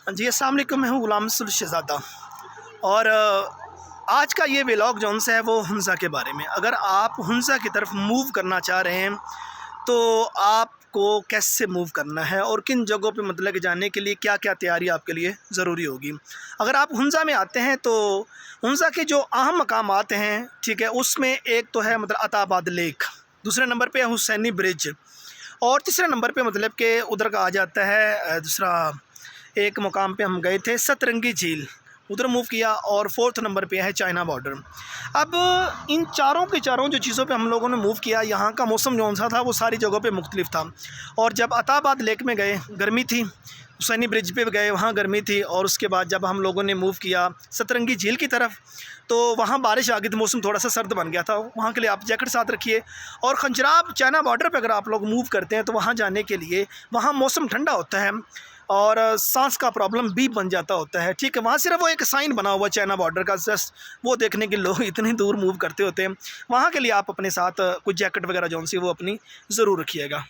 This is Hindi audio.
जी, अस्सलाम वालेकुम। मैं हूँ ग़ुलाम रसूल शहज़ादा और आज का ये व्लॉग जौन सा है वो हुंज़ा के बारे में। अगर आप हुंज़ा की तरफ मूव करना चाह रहे हैं तो आपको कैसे मूव करना है और किन जगहों पे मतलब कि जाने के लिए क्या-क्या तैयारी आपके लिए ज़रूरी होगी। अगर आप हुंज़ा में आते हैं तो हुंज़ा के जो अहम मकामात हैं, ठीक है, उसमें एक तो है मतलब अताबाद लेक, दूसरे नंबर पे है हुसैनी ब्रिज और तीसरे नंबर पे मतलब कि उधर का आ जाता है दूसरा एक मुकाम पे हम गए थे सतरंगी झील, उधर मूव किया और फोर्थ नंबर पे है चाइना बॉर्डर। अब इन चारों के चारों जो चीज़ों पे हम लोगों ने मूव किया, यहाँ का मौसम जौन सा था वो सारी जगहों पे मुख्तलिफ था। और जब अताबाद लेक में गए गर्मी थी, हुसैनी ब्रिज पे गए वहाँ गर्मी थी और उसके बाद जब हम लोगों ने मूव किया सतरंगी झील की तरफ तो वहाँ बारिश आ गई थी, मौसम थोड़ा सा सर्द बन गया था। वहाँ के लिए आप जैकेट साथ रखिए। और खंजराब चाइना बॉर्डर पे अगर आप लोग मूव करते हैं तो वहाँ जाने के लिए वहाँ मौसम ठंडा होता है और सांस का प्रॉब्लम भी बन जाता होता है, ठीक है। वहाँ सिर्फ वो एक साइन बना हुआ चाइना बॉर्डर का, जस्ट वो देखने के लोग इतनी दूर मूव करते होते हैं। वहाँ के लिए आप अपने साथ कुछ जैकेट वगैरह जौन सी वो अपनी ज़रूर रखिएगा।